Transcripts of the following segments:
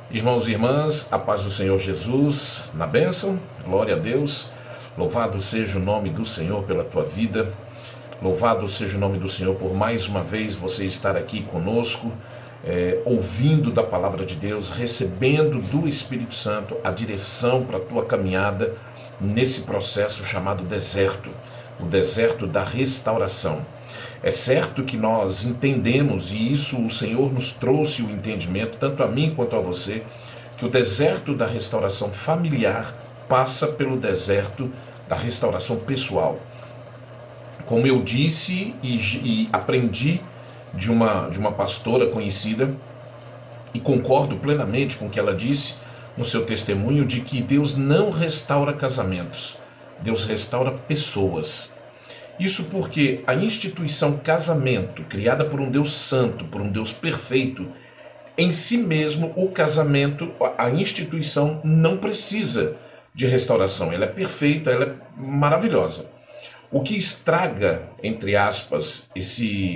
Irmãos e irmãs, a paz do Senhor Jesus, na bênção, glória a Deus, louvado seja o nome do Senhor pela tua vida, louvado seja o nome do Senhor por mais uma vez você estar aqui conosco, ouvindo da palavra de Deus, recebendo do Espírito Santo a direção para a tua caminhada nesse processo chamado deserto, o deserto da restauração. É certo que nós entendemos, e isso o Senhor nos trouxe o entendimento, tanto a mim quanto a você, que o deserto da restauração familiar passa pelo deserto da restauração pessoal. Como eu disse e aprendi de uma pastora conhecida, e concordo plenamente com o que ela disse no seu testemunho, de que Deus não restaura casamentos, Deus restaura pessoas. Isso porque a instituição casamento, criada por um Deus santo, por um Deus perfeito, em si mesmo, o casamento, a instituição não precisa de restauração. Ela é perfeita, ela é maravilhosa. O que estraga, entre aspas,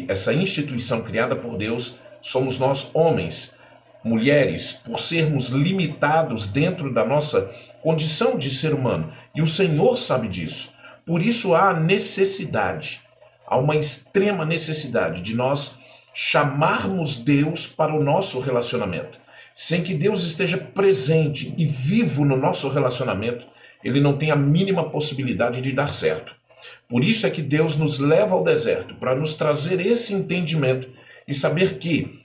essa instituição criada por Deus, somos nós homens, mulheres, por sermos limitados dentro da nossa condição de ser humano. E o Senhor sabe disso. Por isso há necessidade, há uma extrema necessidade de nós chamarmos Deus para o nosso relacionamento. Sem que Deus esteja presente e vivo no nosso relacionamento, ele não tem a mínima possibilidade de dar certo. Por isso é que Deus nos leva ao deserto, para nos trazer esse entendimento e saber que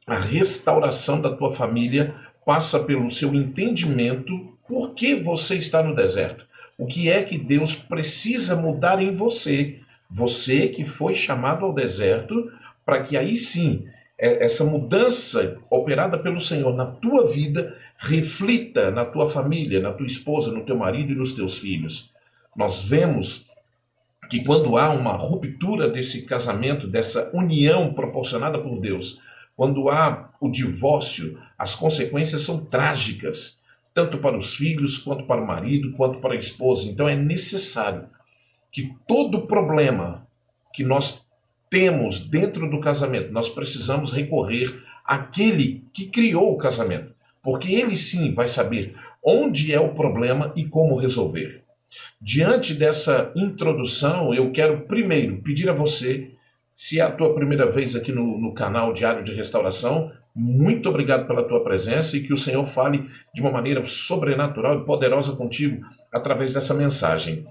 a restauração da tua família passa pelo seu entendimento por que você está no deserto. O que é que Deus precisa mudar em você? Você que foi chamado ao deserto, para que aí sim, essa mudança operada pelo Senhor na tua vida, reflita na tua família, na tua esposa, no teu marido e nos teus filhos. Nós vemos que quando há uma ruptura desse casamento, dessa união proporcionada por Deus, quando há o divórcio, as consequências são trágicas, tanto para os filhos, quanto para o marido, quanto para a esposa. Então é necessário que todo problema que nós temos dentro do casamento, nós precisamos recorrer àquele que criou o casamento, porque ele sim vai saber onde é o problema e como resolver. Diante dessa introdução, eu quero primeiro pedir a você, se é a tua primeira vez aqui no canal Diário de Restauração, muito obrigado pela tua presença e que o Senhor fale de uma maneira sobrenatural e poderosa contigo através dessa mensagem.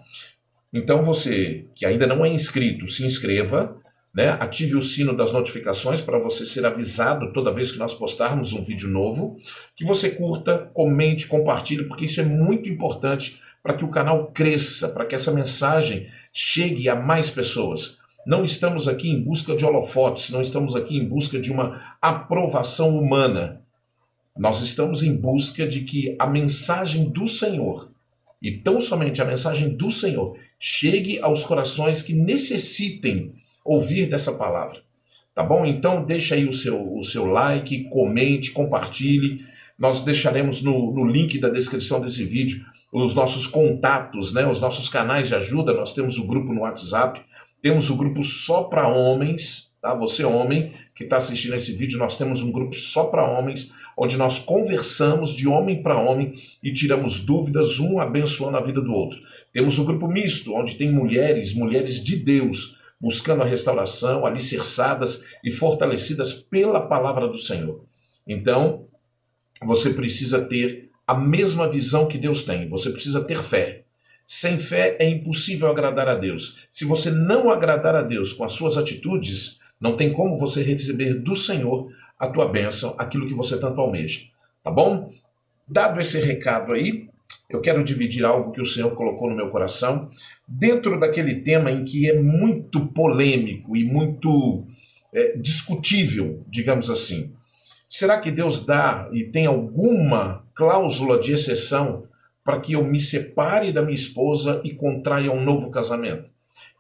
Então você que ainda não é inscrito, se inscreva, né? Ative o sino das notificações para você ser avisado toda vez que nós postarmos um vídeo novo, que você curta, comente, compartilhe, porque isso é muito importante para que o canal cresça, para que essa mensagem chegue a mais pessoas. Não estamos aqui em busca de holofotes, não estamos aqui em busca de uma aprovação humana. Nós estamos em busca de que a mensagem do Senhor, e tão somente a mensagem do Senhor, chegue aos corações que necessitem ouvir dessa palavra. Tá bom? Então deixa aí o seu like, comente, compartilhe. Nós deixaremos no link da descrição desse vídeo os nossos contatos, né? Os nossos canais de ajuda. Nós temos o grupo no WhatsApp, temos o grupo só para homens, tá? Você homem que está assistindo esse vídeo, nós temos um grupo só para homens, onde nós conversamos de homem para homem e tiramos dúvidas, um abençoando a vida do outro. Temos o grupo misto, onde tem mulheres de Deus, buscando a restauração, alicerçadas e fortalecidas pela palavra do Senhor. Então, você precisa ter a mesma visão que Deus tem, você precisa ter fé. Sem fé é impossível agradar a Deus. Se você não agradar a Deus com as suas atitudes, não tem como você receber do Senhor a tua bênção, aquilo que você tanto almeja. Tá bom? Dado esse recado aí, eu quero dividir algo que o Senhor colocou no meu coração, dentro daquele tema em que é muito polêmico e muito discutível, digamos assim. Será que Deus dá e tem alguma cláusula de exceção para que eu me separe da minha esposa e contraia um novo casamento?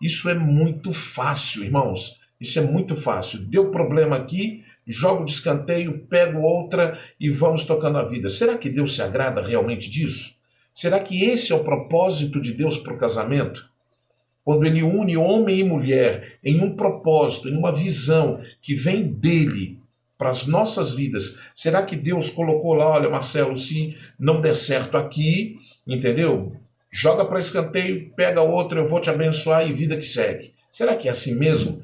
Isso é muito fácil, irmãos. Isso é muito fácil. Deu problema aqui, jogo de escanteio, pego outra e vamos tocando a vida. Será que Deus se agrada realmente disso? Será que esse é o propósito de Deus para o casamento? Quando ele une homem e mulher em um propósito, em uma visão que vem dele, para as nossas vidas. Será que Deus colocou lá, olha, Marcelo, se não der certo aqui, entendeu? Joga para escanteio, pega outro, eu vou te abençoar e vida que segue. Será que é assim mesmo?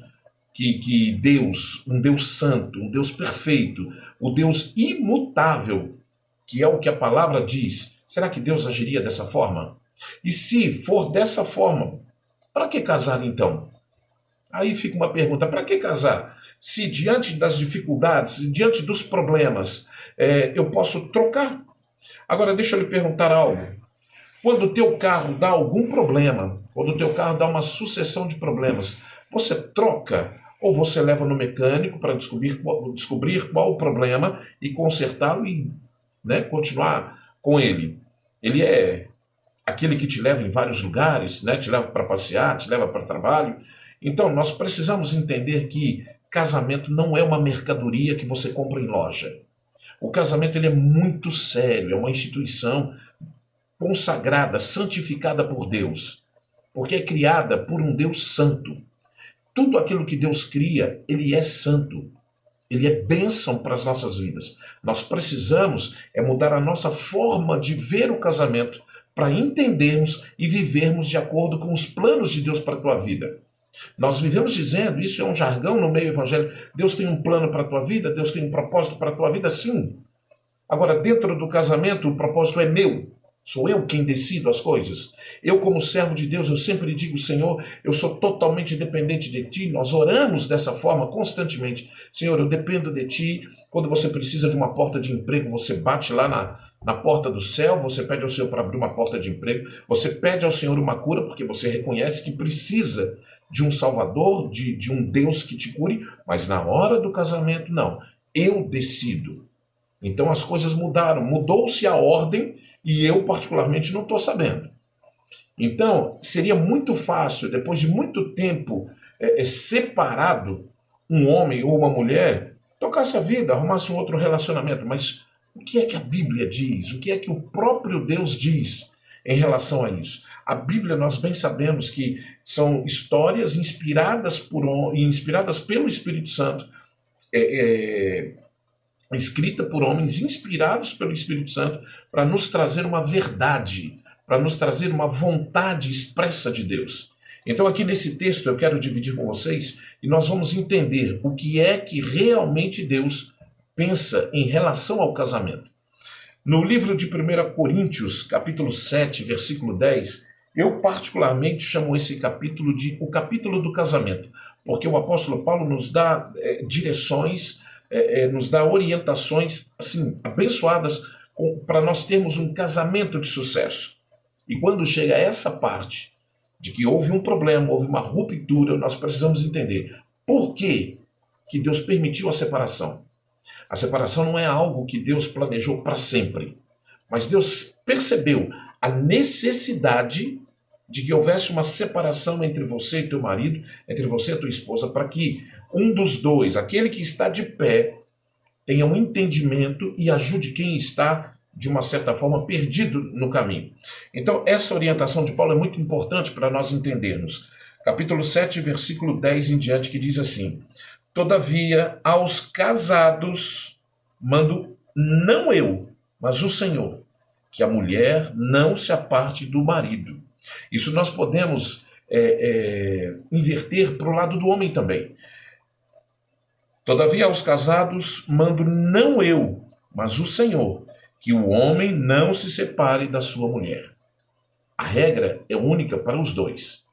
Que Deus, um Deus santo, um Deus perfeito, o Deus imutável, que é o que a palavra diz, será que Deus agiria dessa forma? E se for dessa forma, para que casar então? Aí fica uma pergunta, para que casar? Se diante das dificuldades, diante dos problemas, eu posso trocar? Agora deixa eu lhe perguntar algo. Quando o teu carro dá algum problema, quando o teu carro dá uma sucessão de problemas, você troca ou você leva no mecânico para descobrir qual o problema e consertá-lo e, né, continuar com ele? Ele é aquele que te leva em vários lugares, né, te leva para passear, te leva para trabalho. Então, nós precisamos entender que casamento não é uma mercadoria que você compra em loja. O casamento ele é muito sério, é uma instituição consagrada, santificada por Deus, porque é criada por um Deus santo. Tudo aquilo que Deus cria, ele é santo. Ele é bênção para as nossas vidas. Nós precisamos mudar a nossa forma de ver o casamento para entendermos e vivermos de acordo com os planos de Deus para a tua vida. Nós vivemos dizendo, isso é um jargão no meio evangélico, Deus tem um plano para a tua vida, Deus tem um propósito para a tua vida, sim. Agora, dentro do casamento, o propósito é meu. Sou eu quem decido as coisas. Eu, como servo de Deus, eu sempre digo, Senhor, eu sou totalmente dependente de Ti. Nós oramos dessa forma constantemente. Senhor, eu dependo de Ti. Quando você precisa de uma porta de emprego, você bate lá na porta do céu, você pede ao Senhor para abrir uma porta de emprego, você pede ao Senhor uma cura, porque você reconhece que precisa de um Salvador, de um Deus que te cure, mas na hora do casamento, não. Eu decido. Então as coisas mudaram, mudou-se a ordem e eu particularmente não estou sabendo. Então seria muito fácil, depois de muito tempo separado, um homem ou uma mulher tocasse a vida, arrumasse um outro relacionamento. Mas o que é que a Bíblia diz? O que é que o próprio Deus diz em relação a isso? A Bíblia, nós bem sabemos que são histórias inspiradas pelo Espírito Santo, escrita por homens inspirados pelo Espírito Santo para nos trazer uma verdade, para nos trazer uma vontade expressa de Deus. Então aqui nesse texto eu quero dividir com vocês e nós vamos entender o que é que realmente Deus pensa em relação ao casamento. No livro de 1 Coríntios, capítulo 7, versículo 10, eu particularmente chamo esse capítulo de o capítulo do casamento, porque o apóstolo Paulo nos dá direções, nos dá orientações assim, abençoadas para nós termos um casamento de sucesso. E quando chega a essa parte de que houve um problema, houve uma ruptura, nós precisamos entender por que Deus permitiu a separação. A separação não é algo que Deus planejou para sempre, mas Deus percebeu a necessidade de que houvesse uma separação entre você e teu marido, entre você e tua esposa, para que um dos dois, aquele que está de pé, tenha um entendimento e ajude quem está, de uma certa forma, perdido no caminho. Então, essa orientação de Paulo é muito importante para nós entendermos. Capítulo 7, versículo 10 em diante, que diz assim: Todavia, aos casados mando não eu, mas o Senhor, que a mulher não se aparte do marido. Isso nós podemos inverter para o lado do homem também. Todavia, aos casados mando não eu, mas o Senhor, que o homem não se separe da sua mulher. A regra é única para os dois.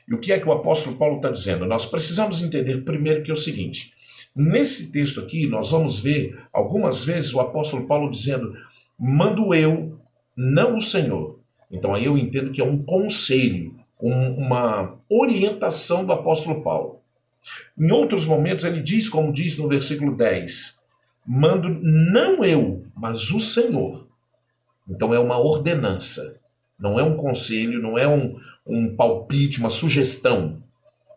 E o que é que o apóstolo Paulo está dizendo? Nós precisamos entender primeiro que é o seguinte: nesse texto aqui nós vamos ver algumas vezes o apóstolo Paulo dizendo, mando eu, não o Senhor. Então aí eu entendo que é um conselho, uma orientação do apóstolo Paulo. Em outros momentos ele diz, como diz no versículo 10, mando não eu, mas o Senhor. Então é uma ordenança, não é um conselho, não é um palpite, uma sugestão.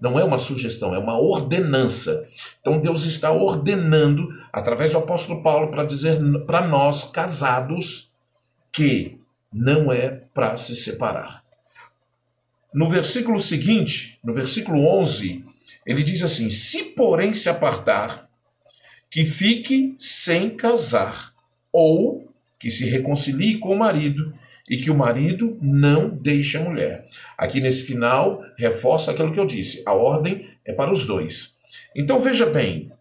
Não é uma sugestão, é uma ordenança. Então Deus está ordenando, através do apóstolo Paulo, para dizer para nós, casados, que não é para se separar. No versículo seguinte, no versículo 11, ele diz assim: se porém se apartar que fique sem casar, ou que se reconcilie com o marido e que o marido não deixe a mulher. Aqui nesse final, reforça aquilo que eu disse, a ordem é para os dois. Então veja bem,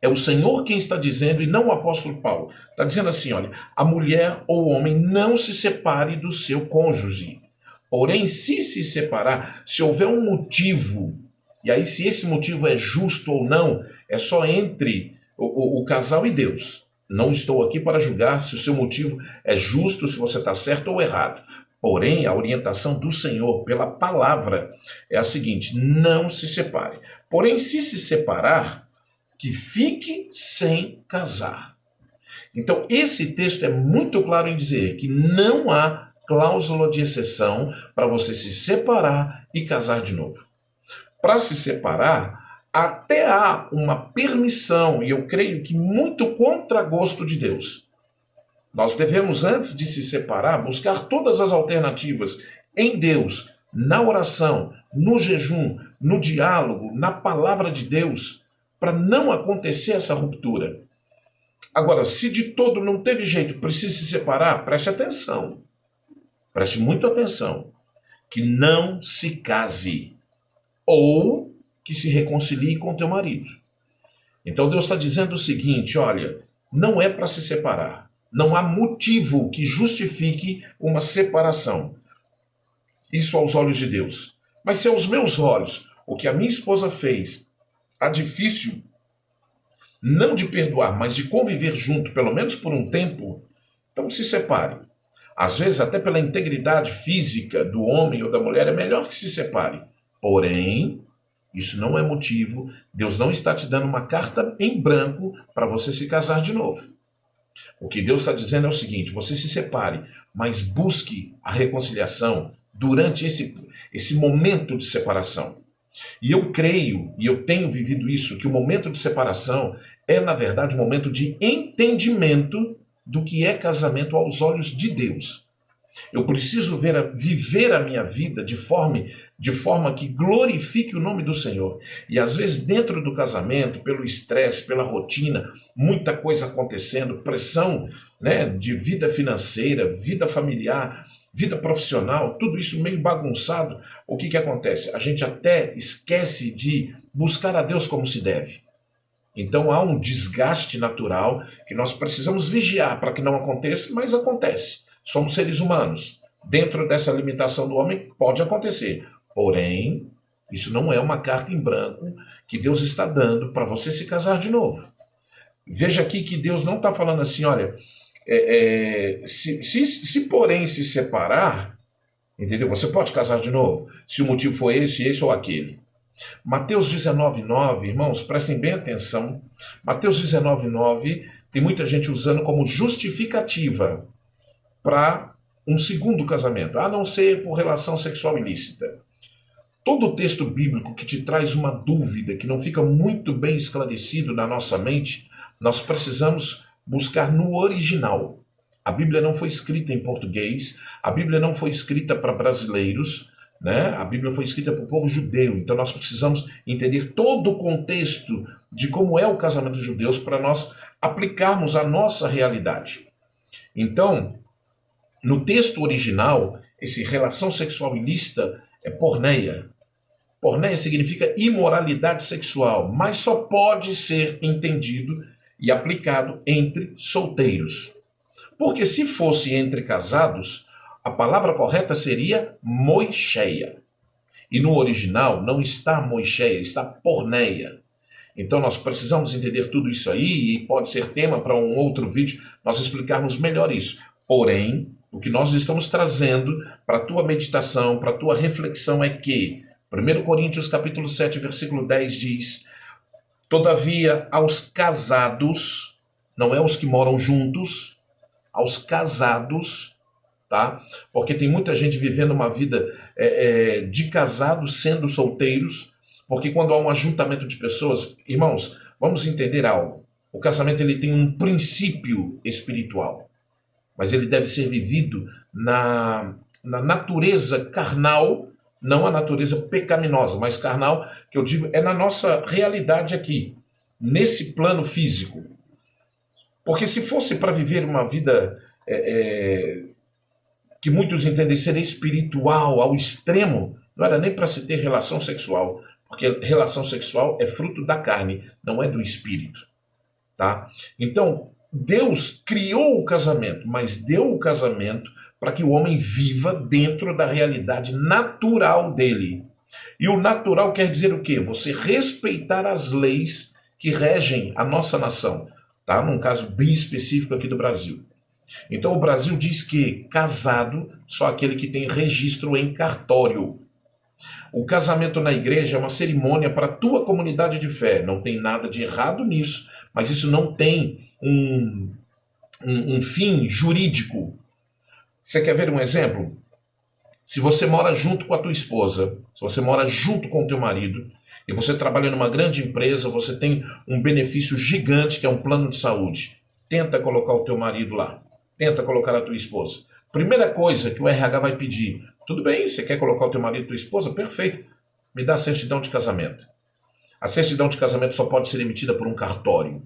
é o Senhor quem está dizendo e não o apóstolo Paulo. Está dizendo assim, olha, a mulher ou o homem não se separe do seu cônjuge. Porém, se separar, se houver um motivo, e aí se esse motivo é justo ou não, é só entre o casal e Deus. Não estou aqui para julgar se o seu motivo é justo, se você está certo ou errado. Porém, a orientação do Senhor pela palavra é a seguinte, não se separe. Porém, se separar, que fique sem casar. Então, esse texto é muito claro em dizer que não há cláusula de exceção para você se separar e casar de novo. Para se separar, até há uma permissão, e eu creio que muito contra gosto de Deus. Nós devemos, antes de se separar, buscar todas as alternativas em Deus, na oração, no jejum, no diálogo, na palavra de Deus, para não acontecer essa ruptura. Agora, se de todo não teve jeito, precisa se separar, preste atenção. Preste muita atenção. Que não se case. Ou que se reconcilie com teu marido. Então Deus está dizendo o seguinte, olha, não é para se separar. Não há motivo que justifique uma separação. Isso aos olhos de Deus. Mas se aos meus olhos, o que a minha esposa fez, tá difícil, não de perdoar, mas de conviver junto, pelo menos por um tempo, então se separe. Às vezes, até pela integridade física do homem ou da mulher, é melhor que se separe. Porém, isso não é motivo, Deus não está te dando uma carta em branco para você se casar de novo. O que Deus está dizendo é o seguinte, você se separe, mas busque a reconciliação durante esse momento de separação. E eu creio, e eu tenho vivido isso, que o momento de separação é, na verdade, um momento de entendimento do que é casamento aos olhos de Deus. Eu preciso viver a minha vida de forma que glorifique o nome do Senhor. E às vezes dentro do casamento, pelo estresse, pela rotina, muita coisa acontecendo, pressão, né, de vida financeira, vida familiar, vida profissional, tudo isso meio bagunçado, o que acontece? A gente até esquece de buscar a Deus como se deve. Então há um desgaste natural que nós precisamos vigiar para que não aconteça, mas acontece. Somos seres humanos. Dentro dessa limitação do homem pode acontecer. Porém, isso não é uma carta em branco que Deus está dando para você se casar de novo. Veja aqui que Deus não está falando assim, olha, se porém se separar, entendeu? Você pode casar de novo, se o motivo for esse ou aquele. Mateus 19,9, irmãos, prestem bem atenção. Mateus 19,9 tem muita gente usando como justificativa para um segundo casamento, a não ser por relação sexual ilícita. Todo texto bíblico que te traz uma dúvida, que não fica muito bem esclarecido na nossa mente, nós precisamos buscar no original. A Bíblia não foi escrita em português, a Bíblia não foi escrita para brasileiros, né? A Bíblia foi escrita para o povo judeu, então nós precisamos entender todo o contexto de como é o casamento dos judeus para nós aplicarmos a nossa realidade. Então, no texto original, esse relação sexual ilícita é porneia. Porneia significa imoralidade sexual, mas só pode ser entendido e aplicado entre solteiros. Porque se fosse entre casados, a palavra correta seria moicheia. E no original não está moicheia, está porneia. Então nós precisamos entender tudo isso aí e pode ser tema para um outro vídeo nós explicarmos melhor isso. Porém, o que nós estamos trazendo para a tua meditação, para a tua reflexão é que 1 Coríntios capítulo 7, versículo 10 diz: todavia aos casados, não é os que moram juntos, aos casados, tá? Porque tem muita gente vivendo uma vida de casados sendo solteiros, porque quando há um ajuntamento de pessoas, irmãos, vamos entender algo. O casamento ele tem um princípio espiritual, mas ele deve ser vivido na natureza carnal, não a natureza pecaminosa, mas carnal, que eu digo, é na nossa realidade aqui. nesse plano físico. Porque se fosse para viver uma vida que muitos entendem ser espiritual ao extremo, não era nem para se ter relação sexual, porque relação sexual é fruto da carne, não é do espírito. Tá? Então, Deus criou o casamento, mas deu o casamento para que o homem viva dentro da realidade natural dele. E o natural quer dizer o quê? Você respeitar as leis que regem a nossa nação, tá? Num caso bem específico aqui do Brasil. Então o Brasil diz que casado só aquele que tem registro em cartório. O casamento na igreja é uma cerimônia para a tua comunidade de fé. Não tem nada de errado nisso, mas isso não tem um fim jurídico. Você quer ver um exemplo? Se você mora junto com a tua esposa, se você mora junto com o teu marido, e você trabalha numa grande empresa, você tem um benefício gigante que é um plano de saúde. Tenta colocar o teu marido lá. Tenta colocar a tua esposa. Primeira coisa que o RH vai pedir, tudo bem, você quer colocar o teu marido e tua esposa? Perfeito. Me dá a certidão de casamento. A certidão de casamento só pode ser emitida por um cartório.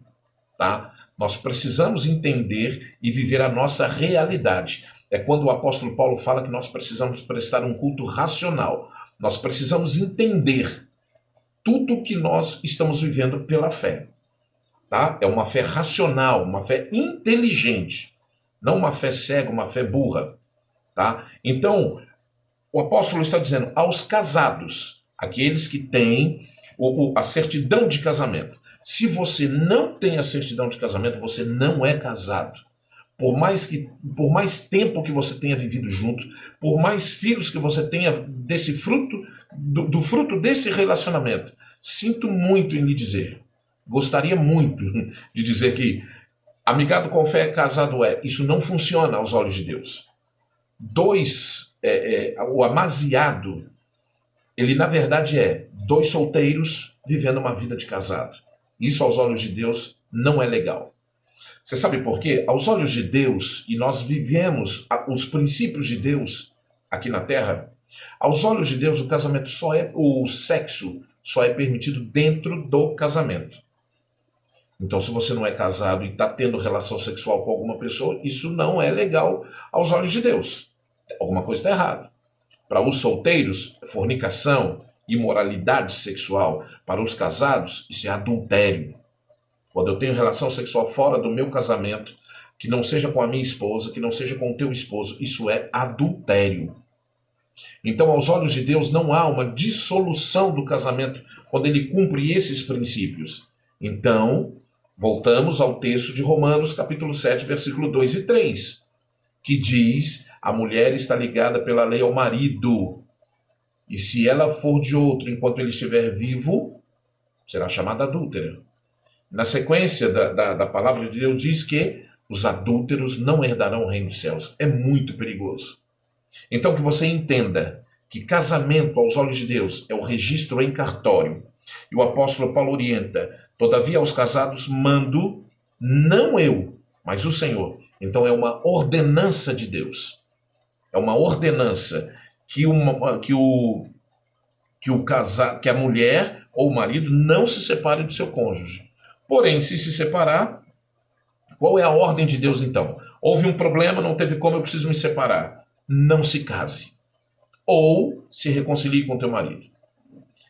Tá? Nós precisamos entender e viver a nossa realidade. É quando o apóstolo Paulo fala que nós precisamos prestar um culto racional. Nós precisamos entender tudo que nós estamos vivendo pela fé. Tá? É uma fé racional, uma fé inteligente. Não uma fé cega, uma fé burra. Tá? Então, o apóstolo está dizendo aos casados, aqueles que têm a certidão de casamento. Se você não tem a certidão de casamento, você não é casado. Por mais tempo que você tenha vivido junto, por mais filhos que você tenha desse fruto, do fruto desse relacionamento, sinto muito em lhe dizer, gostaria muito de dizer que amigado com fé, casado é. Isso não funciona aos olhos de Deus. O amaziado, ele na verdade é dois solteiros vivendo uma vida de casado. Isso aos olhos de Deus não é legal. Você sabe por quê? Aos olhos de Deus, e nós vivemos os princípios de Deus aqui na Terra, aos olhos de Deus o sexo só é permitido dentro do casamento. Então, se você não é casado e está tendo relação sexual com alguma pessoa, isso não é legal aos olhos de Deus. Alguma coisa está errada. Para os solteiros, fornicação, imoralidade sexual. Para os casados, isso é adultério. Quando eu tenho relação sexual fora do meu casamento, que não seja com a minha esposa, que não seja com o teu esposo, isso é adultério. Então, aos olhos de Deus, não há uma dissolução do casamento quando ele cumpre esses princípios. Então, voltamos ao texto de Romanos, capítulo 7, versículo 2 e 3, que diz, a mulher está ligada pela lei ao marido, e se ela for de outro enquanto ele estiver vivo, será chamada adúltera. Na sequência da palavra de Deus diz que os adúlteros não herdarão o reino dos céus. É muito perigoso. Então que você entenda que casamento aos olhos de Deus é o registro em cartório. E o apóstolo Paulo orienta, todavia aos casados mando, não eu, mas o Senhor. Então é uma ordenança de Deus. É uma ordenança que a mulher ou o marido não se separem do seu cônjuge. Porém, se separar, qual é a ordem de Deus então? Houve um problema, não teve como, eu preciso me separar. Não se case. Ou se reconcilie com teu marido.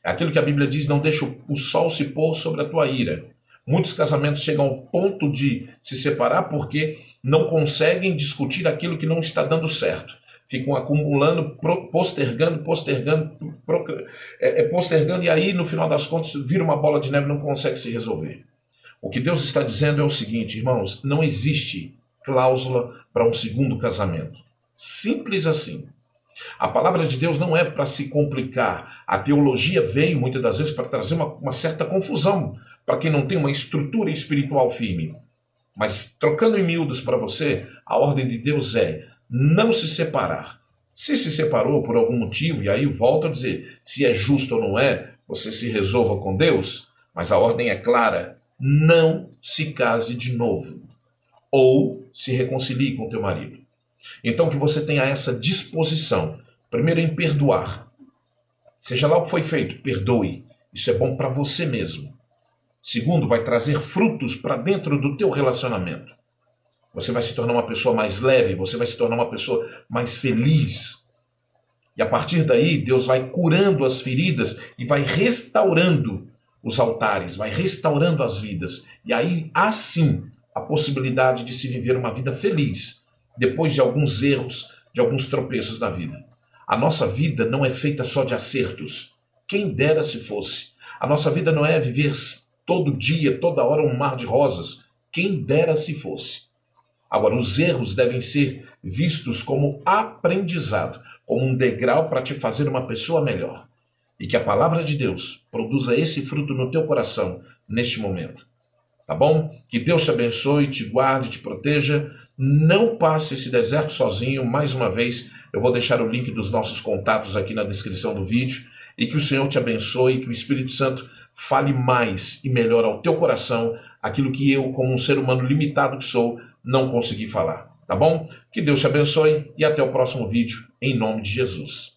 É aquilo que a Bíblia diz, não deixa o sol se pôr sobre a tua ira. Muitos casamentos chegam ao ponto de se separar porque não conseguem discutir aquilo que não está dando certo. Ficam acumulando, postergando, e aí, no final das contas, vira uma bola de neve e não consegue se resolver. O que Deus está dizendo é o seguinte, irmãos, não existe cláusula para um segundo casamento. Simples assim. A palavra de Deus não é para se complicar. A teologia veio, muitas das vezes, para trazer uma certa confusão para quem não tem uma estrutura espiritual firme. Mas, trocando em miúdos para você, a ordem de Deus é não se separar. Se separou por algum motivo, e aí volto a dizer, se é justo ou não é, você se resolva com Deus, mas a ordem é clara, não se case de novo, ou se reconcilie com teu marido. Então que você tenha essa disposição, primeiro em perdoar. Seja lá o que foi feito, perdoe. Isso é bom para você mesmo. Segundo, vai trazer frutos para dentro do teu relacionamento. Você vai se tornar uma pessoa mais leve, você vai se tornar uma pessoa mais feliz. E a partir daí, Deus vai curando as feridas e vai restaurando os altares, vai restaurando as vidas. E aí, há sim a possibilidade de se viver uma vida feliz, depois de alguns erros, de alguns tropeços na vida. A nossa vida não é feita só de acertos. Quem dera se fosse. A nossa vida não é viver todo dia, toda hora, um mar de rosas. Quem dera se fosse. Agora, os erros devem ser vistos como aprendizado, como um degrau para te fazer uma pessoa melhor. E que a palavra de Deus produza esse fruto no teu coração neste momento. Tá bom? Que Deus te abençoe, te guarde, te proteja. Não passe esse deserto sozinho. Mais uma vez, eu vou deixar o link dos nossos contatos aqui na descrição do vídeo. E que o Senhor te abençoe, que o Espírito Santo fale mais e melhor ao teu coração aquilo que eu, como um ser humano limitado que sou, não consegui falar. Tá bom? Que Deus te abençoe e até o próximo vídeo, em nome de Jesus.